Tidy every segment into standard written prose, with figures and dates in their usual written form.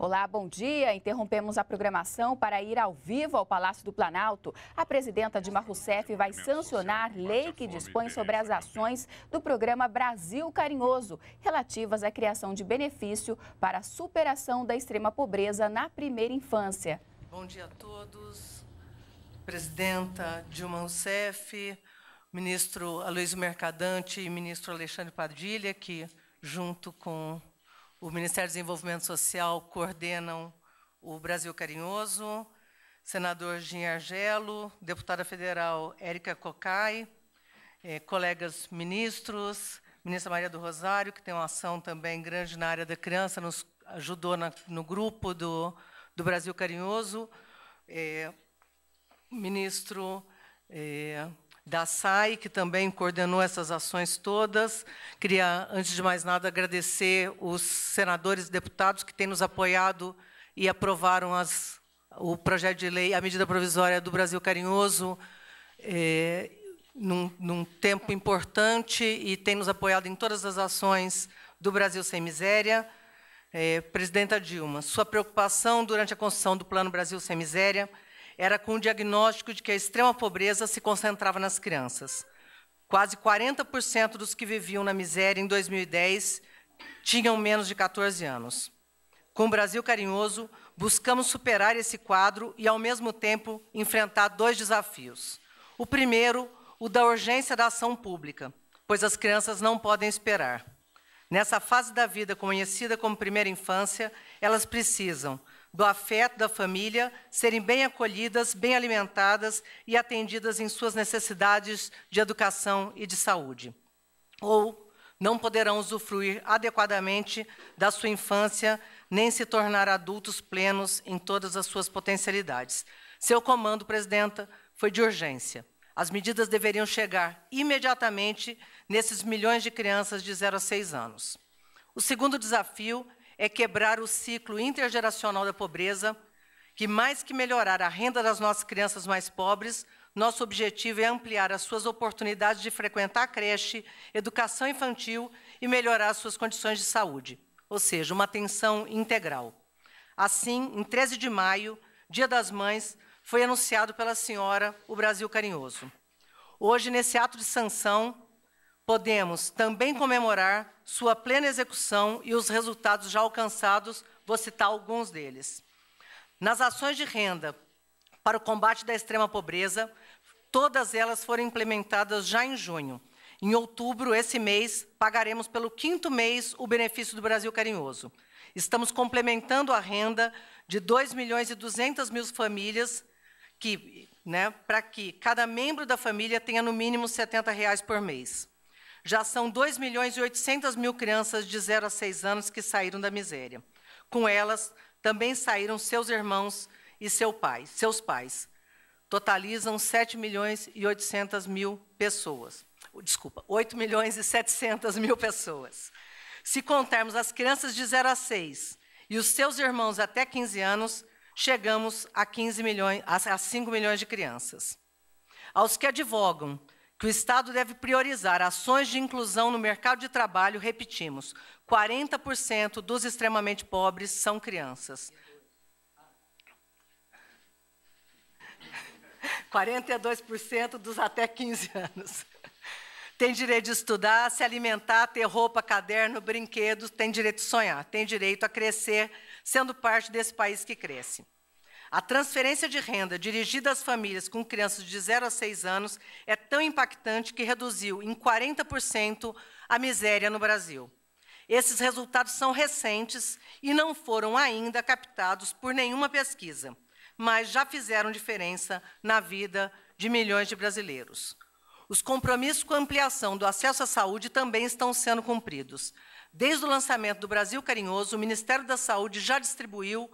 Olá, bom dia. Interrompemos a programação para ir ao vivo ao Palácio do Planalto. A presidenta Dilma Rousseff vai sancionar lei que dispõe sobre as ações do programa Brasil Carinhoso, relativas à criação de benefício para a superação da extrema pobreza na primeira infância. Bom dia a todos. Presidenta Dilma Rousseff, ministro Aloysio Mercadante e ministro Alexandre Padilha, que, junto com o Ministério do Desenvolvimento Social, coordenam o Brasil Carinhoso, senador Gin Argelo, deputada federal Érica Cocai, colegas ministros, ministra Maria do Rosário, que tem uma ação também grande na área da criança, nos ajudou no grupo do Brasil Carinhoso, ministro da SAI, que também coordenou essas ações todas. Queria, antes de mais nada, agradecer os senadores e deputados que têm nos apoiado e aprovaram o projeto de lei, a medida provisória do Brasil Carinhoso, num tempo importante, e têm nos apoiado em todas as ações do Brasil Sem Miséria. Presidenta Dilma, sua preocupação durante a construção do Plano Brasil Sem Miséria era com o diagnóstico de que a extrema pobreza se concentrava nas crianças. Quase 40% dos que viviam na miséria em 2010 tinham menos de 14 anos. Com o Brasil Carinhoso, buscamos superar esse quadro e, ao mesmo tempo, enfrentar dois desafios. O primeiro, o da urgência da ação pública, pois as crianças não podem esperar. Nessa fase da vida conhecida como primeira infância, elas precisam do afeto da família, serem bem acolhidas, bem alimentadas e atendidas em suas necessidades de educação e de saúde. Ou não poderão usufruir adequadamente da sua infância, nem se tornar adultos plenos em todas as suas potencialidades. Seu comando, presidenta, foi de urgência. As medidas deveriam chegar imediatamente nesses milhões de crianças de 0 a 6 anos. O segundo desafio é quebrar o ciclo intergeracional da pobreza, que, mais que melhorar a renda das nossas crianças mais pobres, nosso objetivo é ampliar as suas oportunidades de frequentar a creche, educação infantil e melhorar as suas condições de saúde, ou seja, uma atenção integral. Assim, em 13 de maio, Dia das Mães, foi anunciado pela senhora o Brasil Carinhoso. Hoje, nesse ato de sanção, podemos também comemorar sua plena execução e os resultados já alcançados, vou citar alguns deles. Nas ações de renda para o combate da extrema pobreza, todas elas foram implementadas já em junho. Em outubro, esse mês, pagaremos pelo 5º mês o benefício do Brasil Carinhoso. Estamos complementando a renda de 2.200.000 famílias, para que cada membro da família tenha no mínimo R$ 70 por mês. Já são 2.800.000 crianças de 0 a 6 anos que saíram da miséria. Com elas, também saíram seus irmãos e seus pais. Totalizam 7.800.000 pessoas. Desculpa, 8.700.000 pessoas. Se contarmos as crianças de 0 a 6 e os seus irmãos até 15 anos, chegamos a 5 milhões de crianças. Aos que advogam que o Estado deve priorizar ações de inclusão no mercado de trabalho, repetimos, 40% dos extremamente pobres são crianças. 42% dos até 15 anos. Tem direito de estudar, se alimentar, ter roupa, caderno, brinquedos, tem direito de sonhar, tem direito a crescer, sendo parte desse país que cresce. A transferência de renda dirigida às famílias com crianças de 0 a 6 anos é tão impactante que reduziu em 40% a miséria no Brasil. Esses resultados são recentes e não foram ainda captados por nenhuma pesquisa, mas já fizeram diferença na vida de milhões de brasileiros. Os compromissos com a ampliação do acesso à saúde também estão sendo cumpridos. Desde o lançamento do Brasil Carinhoso, o Ministério da Saúde já distribuiu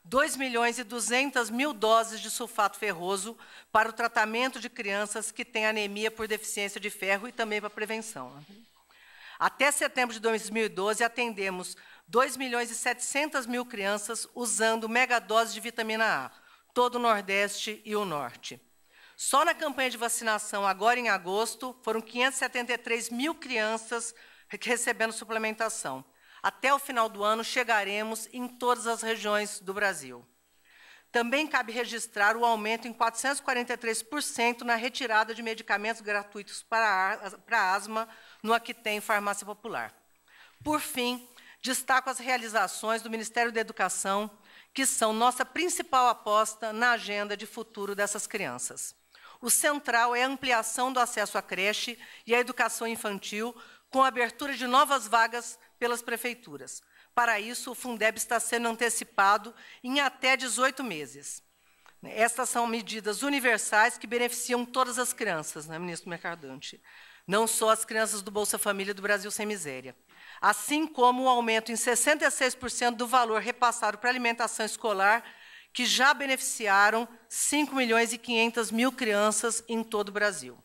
2.200.000 doses de sulfato ferroso para o tratamento de crianças que têm anemia por deficiência de ferro e também para prevenção. Até setembro de 2012, atendemos 2.700.000 crianças usando megadoses de vitamina A, todo o Nordeste e o Norte. Só na campanha de vacinação, agora em agosto, foram 573.000 crianças recebendo suplementação. Até o final do ano, chegaremos em todas as regiões do Brasil. Também cabe registrar o aumento em 443% na retirada de medicamentos gratuitos para asma no Aqui-Tem Farmácia Popular. Por fim, destaco as realizações do Ministério da Educação, que são nossa principal aposta na agenda de futuro dessas crianças. O central é a ampliação do acesso à creche e à educação infantil, com a abertura de novas vagas pelas prefeituras. Para isso, o Fundeb está sendo antecipado em até 18 meses. Estas são medidas universais que beneficiam todas as crianças, né, ministro Mercadante? Não só as crianças do Bolsa Família do Brasil Sem Miséria. Assim como o aumento em 66% do valor repassado para a alimentação escolar, que já beneficiaram 5.500.000 crianças em todo o Brasil.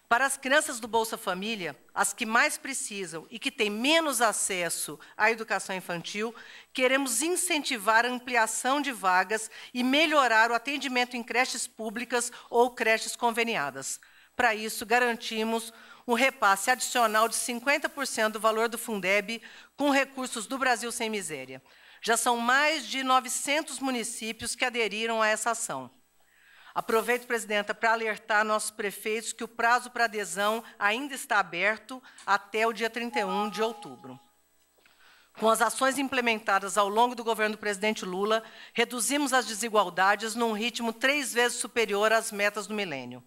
Para as crianças do Bolsa Família, as que mais precisam e que têm menos acesso à educação infantil, queremos incentivar a ampliação de vagas e melhorar o atendimento em creches públicas ou creches conveniadas. Para isso, garantimos um repasse adicional de 50% do valor do Fundeb com recursos do Brasil Sem Miséria. Já são mais de 900 municípios que aderiram a essa ação. Aproveito, presidenta, para alertar nossos prefeitos que o prazo para adesão ainda está aberto até o dia 31 de outubro. Com as ações implementadas ao longo do governo do presidente Lula, reduzimos as desigualdades num ritmo 3 vezes superior às metas do milênio.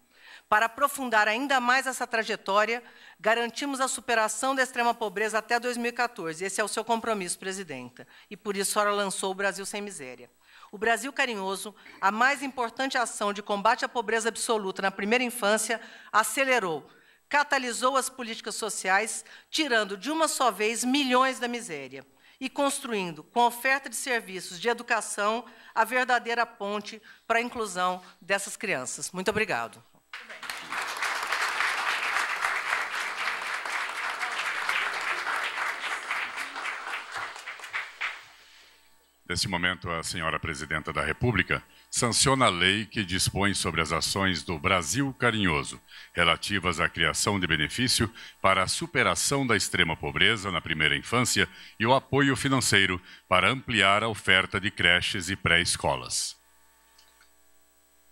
Para aprofundar ainda mais essa trajetória, garantimos a superação da extrema pobreza até 2014. Esse é o seu compromisso, presidenta. E por isso a senhora lançou o Brasil Sem Miséria. O Brasil Carinhoso, a mais importante ação de combate à pobreza absoluta na primeira infância, acelerou, catalisou as políticas sociais, tirando de uma só vez milhões da miséria e construindo, com oferta de serviços de educação, a verdadeira ponte para a inclusão dessas crianças. Muito obrigado. Neste momento, a senhora Presidenta da República sanciona a lei que dispõe sobre as ações do Brasil Carinhoso, relativas à criação de benefício para a superação da extrema pobreza na primeira infância e o apoio financeiro para ampliar a oferta de creches e pré-escolas.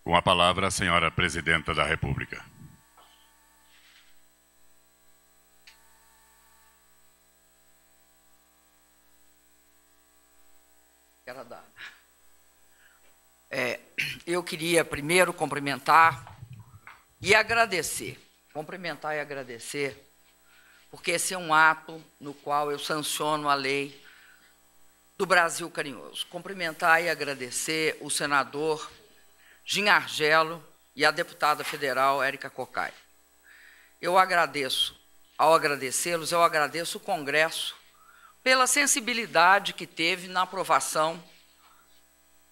Com a palavra, a senhora Presidenta da República. Eu queria primeiro cumprimentar e agradecer. Cumprimentar e agradecer, porque esse é um ato no qual eu sanciono a lei do Brasil Carinhoso. Cumprimentar e agradecer o senador Gin Argelo e a deputada federal Érica Cocai. Eu agradeço, ao agradecê-los, eu agradeço o Congresso pela sensibilidade que teve na aprovação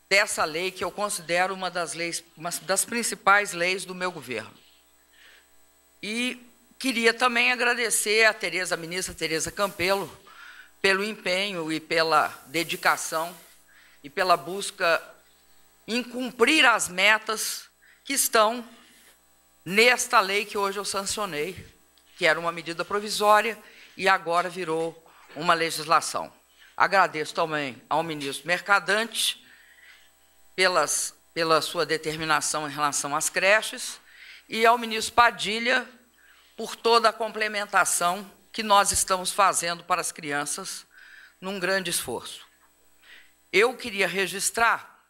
dessa lei, que eu considero uma das principais leis do meu governo. E queria também agradecer a ministra Tereza Campelo, pelo empenho e pela dedicação e pela busca em cumprir as metas que estão nesta lei que hoje eu sancionei, que era uma medida provisória e agora virou uma legislação. Agradeço também ao ministro Mercadante pela sua determinação em relação às creches e ao ministro Padilha por toda a complementação que nós estamos fazendo para as crianças num grande esforço. Eu queria registrar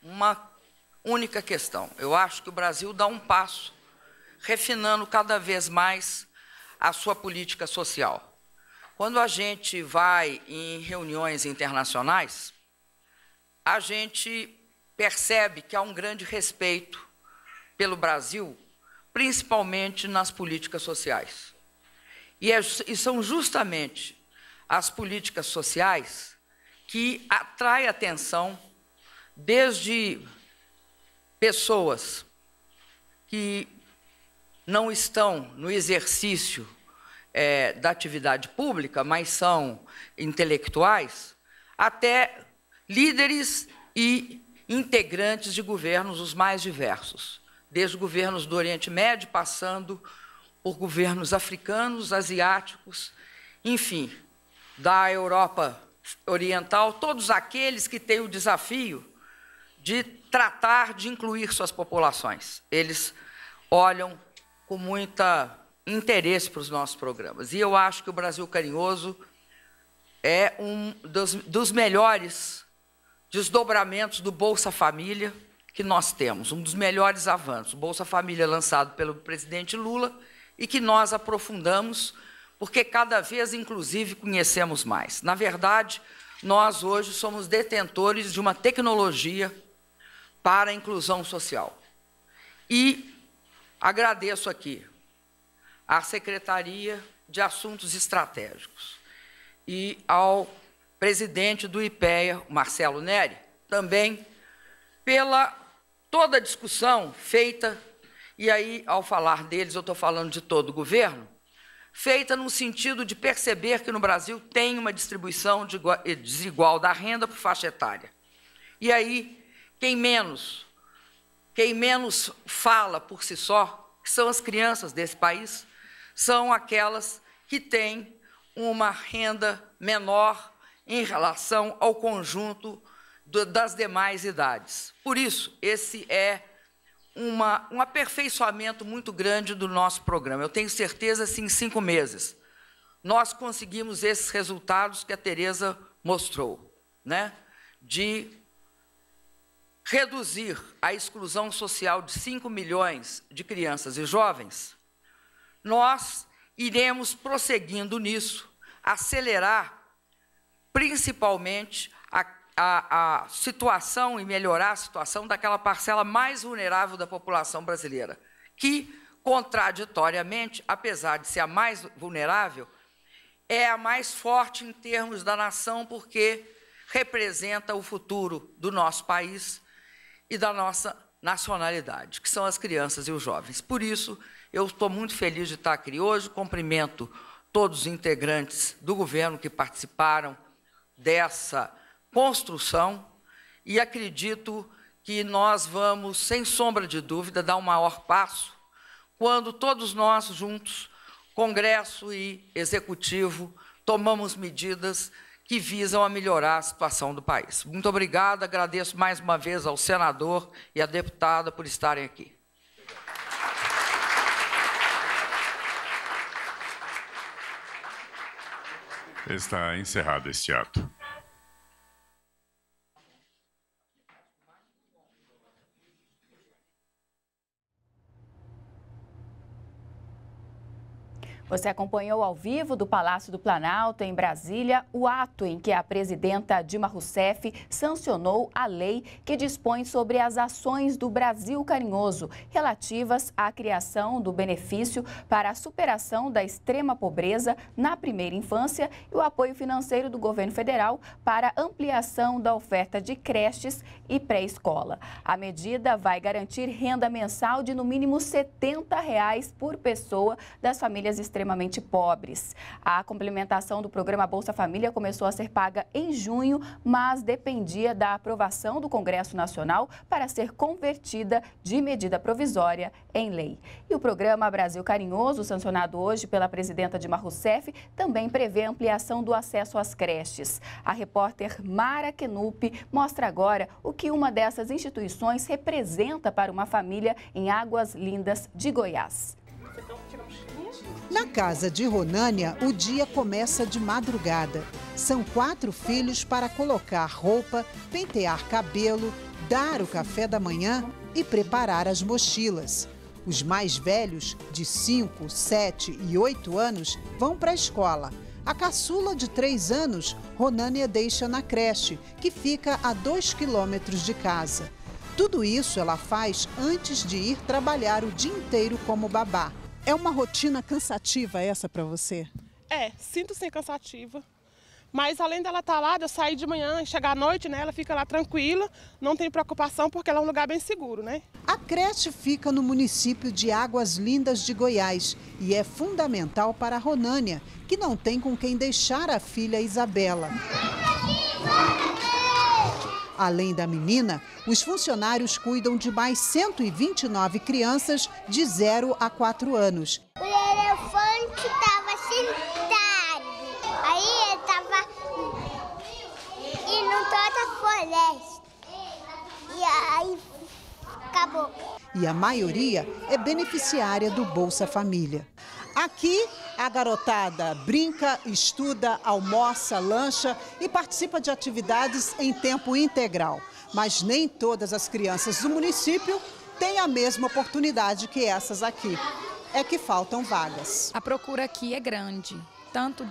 uma única questão. Eu acho que o Brasil dá um passo, refinando cada vez mais a sua política social. Quando a gente vai em reuniões internacionais, a gente percebe que há um grande respeito pelo Brasil, principalmente nas políticas sociais. E são justamente as políticas sociais que atraem atenção desde pessoas que não estão no exercício da atividade pública, mas são intelectuais, até líderes e integrantes de governos os mais diversos, desde governos do Oriente Médio, passando por governos africanos, asiáticos, enfim, da Europa Oriental, todos aqueles que têm o desafio de tratar de incluir suas populações. Eles olham com muito interesse para os nossos programas. E eu acho que o Brasil Carinhoso é um dos melhores desdobramentos do Bolsa Família que nós temos, um dos melhores avanços. O Bolsa Família lançado pelo presidente Lula e que nós aprofundamos, porque cada vez, inclusive, conhecemos mais. Na verdade, nós hoje somos detentores de uma tecnologia para a inclusão social. E agradeço aqui à Secretaria de Assuntos Estratégicos e ao presidente do IPEA, Marcelo Neri, também pela toda a discussão feita, e aí, ao falar deles, eu estou falando de todo o governo, feita no sentido de perceber que no Brasil tem uma distribuição desigual da renda por faixa etária. E aí, quem menos fala por si só, que são as crianças desse país, são aquelas que têm uma renda menor em relação ao conjunto das demais idades. Por isso, esse é um aperfeiçoamento muito grande do nosso programa. Eu tenho certeza que em 5 meses nós conseguimos esses resultados que a Tereza mostrou, né? De reduzir a exclusão social de 5 milhões de crianças e jovens. Nós iremos prosseguindo nisso, acelerar principalmente a situação e melhorar a situação daquela parcela mais vulnerável da população brasileira, que, contraditoriamente, apesar de ser a mais vulnerável, é a mais forte em termos da nação, porque representa o futuro do nosso país e da nossa nacionalidade, que são as crianças e os jovens. Por isso, eu estou muito feliz de estar aqui hoje, cumprimento todos os integrantes do governo que participaram dessa construção e acredito que nós vamos, sem sombra de dúvida, dar um maior passo quando todos nós juntos, Congresso e Executivo, tomamos medidas que visam a melhorar a situação do país. Muito obrigado, agradeço mais uma vez ao senador e à deputada por estarem aqui. Está encerrado este ato. Você acompanhou ao vivo do Palácio do Planalto, em Brasília, o ato em que a presidenta Dilma Rousseff sancionou a lei que dispõe sobre as ações do Brasil Carinhoso, relativas à criação do benefício para a superação da extrema pobreza na primeira infância e o apoio financeiro do governo federal para ampliação da oferta de creches e pré-escola. A medida vai garantir renda mensal de no mínimo R$ 70 por pessoa das famílias extremamente pobres. A complementação do programa Bolsa Família começou a ser paga em junho, mas dependia da aprovação do Congresso Nacional para ser convertida de medida provisória em lei. E o programa Brasil Carinhoso, sancionado hoje pela presidenta Dilma Rousseff, também prevê ampliação do acesso às creches. A repórter Mara Kenup mostra agora o que uma dessas instituições representa para uma família em Águas Lindas de Goiás. Na casa de Ronânia, o dia começa de madrugada. São 4 filhos para colocar roupa, pentear cabelo, dar o café da manhã e preparar as mochilas. Os mais velhos, de 5, 7 e 8 anos, vão para a escola. A caçula, de 3 anos, Ronânia deixa na creche, que fica a 2 quilômetros de casa. Tudo isso ela faz antes de ir trabalhar o dia inteiro como babá. É uma rotina cansativa essa para você? Sinto sim cansativa. Mas além dela estar lá, eu sair de manhã e chegar à noite, né, ela fica lá tranquila, não tem preocupação porque ela é um lugar bem seguro, né? A creche fica no município de Águas Lindas de Goiás e é fundamental para a Ronânia, que não tem com quem deixar a filha Isabela. Além da menina, os funcionários cuidam de mais 129 crianças de 0 a 4 anos. O elefante estava sentado, aí ele estava colégio. E aí, acabou. E a maioria é beneficiária do Bolsa Família. Aqui, a garotada brinca, estuda, almoça, lancha e participa de atividades em tempo integral. Mas nem todas as crianças do município têm a mesma oportunidade que essas aqui. É que faltam vagas. A procura aqui é grande, tanto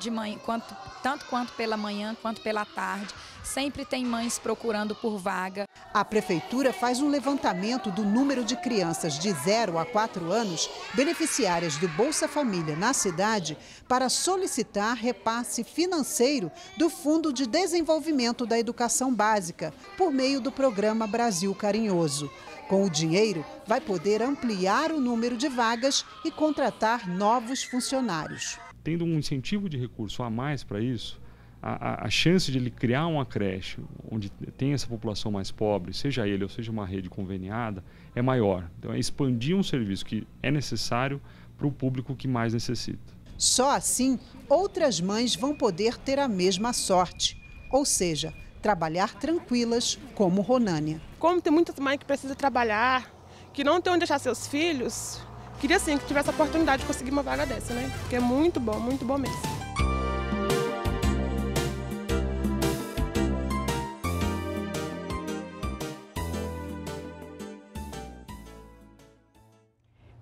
quanto pela manhã quanto pela tarde. Sempre tem mães procurando por vaga. A prefeitura faz um levantamento do número de crianças de 0 a 4 anos beneficiárias do Bolsa Família na cidade para solicitar repasse financeiro do Fundo de Desenvolvimento da Educação Básica por meio do programa Brasil Carinhoso. Com o dinheiro, vai poder ampliar o número de vagas e contratar novos funcionários. Tendo um incentivo de recurso a mais para isso, a chance de ele criar uma creche onde tem essa população mais pobre, seja ele ou seja uma rede conveniada, é maior. Então é expandir um serviço que é necessário para o público que mais necessita. Só assim, outras mães vão poder ter a mesma sorte, ou seja, trabalhar tranquilas como Ronânia. Como tem muitas mães que precisam trabalhar, que não tem onde deixar seus filhos, queria sim que tivesse a oportunidade de conseguir uma vaga dessa, né? Porque é muito bom mesmo.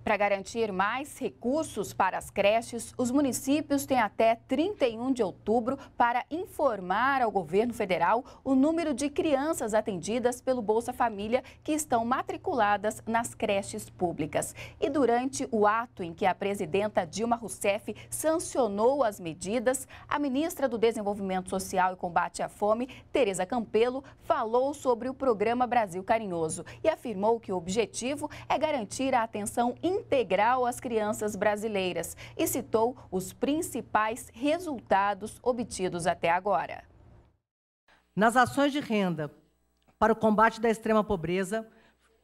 Para garantir mais recursos para as creches, os municípios têm até 31 de outubro para informar ao governo federal o número de crianças atendidas pelo Bolsa Família que estão matriculadas nas creches públicas. E durante o ato em que a presidenta Dilma Rousseff sancionou as medidas, a ministra do Desenvolvimento Social e Combate à Fome, Tereza Campelo, falou sobre o programa Brasil Carinhoso e afirmou que o objetivo é garantir a atenção integral às crianças brasileiras e citou os principais resultados obtidos até agora. Nas ações de renda para o combate da extrema pobreza,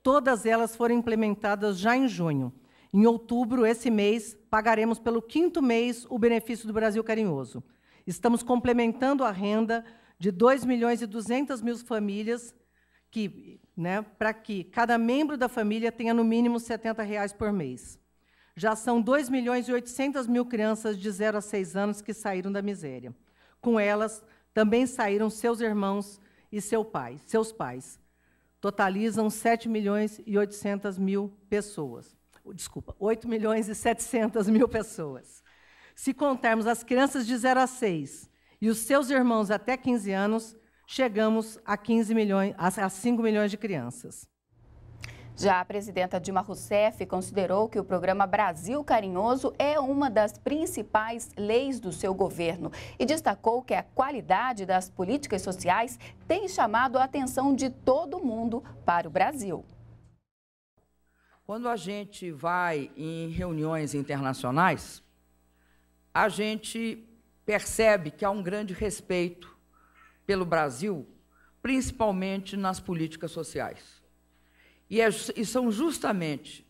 todas elas foram implementadas já em junho. Em outubro, esse mês, pagaremos pelo 5º mês o benefício do Brasil Carinhoso. Estamos complementando a renda de 2.200.000 famílias para que cada membro da família tenha no mínimo R$ 70 por mês. Já são 2.800.000 crianças de 0 a 6 anos que saíram da miséria. Com elas, também saíram seus irmãos e seus pais. Totalizam 7.800.000 pessoas. Desculpa, 8.700.000 pessoas. Se contarmos as crianças de 0 a 6 e os seus irmãos até 15 anos, chegamos a 5 milhões de crianças. Já a presidenta Dilma Rousseff considerou que o programa Brasil Carinhoso é uma das principais leis do seu governo e destacou que a qualidade das políticas sociais tem chamado a atenção de todo mundo para o Brasil. Quando a gente vai em reuniões internacionais, a gente percebe que há um grande respeito pelo Brasil, principalmente nas políticas sociais. E são justamente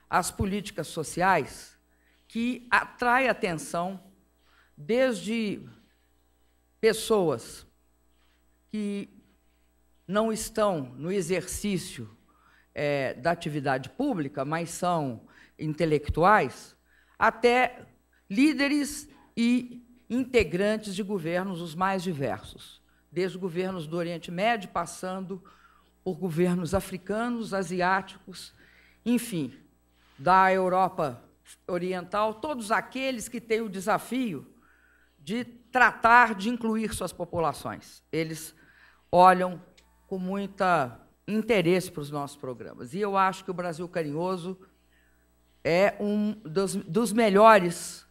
as políticas sociais que atraem atenção desde pessoas que não estão no exercício da atividade pública, mas são intelectuais, até líderes e integrantes de governos os mais diversos, desde governos do Oriente Médio, passando por governos africanos, asiáticos, enfim, da Europa Oriental, todos aqueles que têm o desafio de tratar de incluir suas populações. Eles olham com muito interesse para os nossos programas. E eu acho que o Brasil Carinhoso é um dos melhores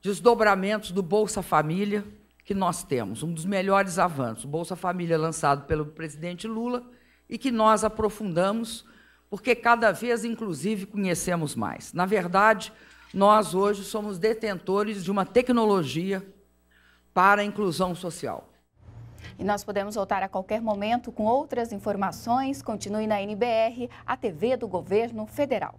desdobramentos do Bolsa Família que nós temos, um dos melhores avanços. O Bolsa Família lançado pelo presidente Lula e que nós aprofundamos, porque cada vez, inclusive, conhecemos mais. Na verdade, nós hoje somos detentores de uma tecnologia para a inclusão social. E nós podemos voltar a qualquer momento com outras informações. Continue na NBR, a TV do Governo Federal.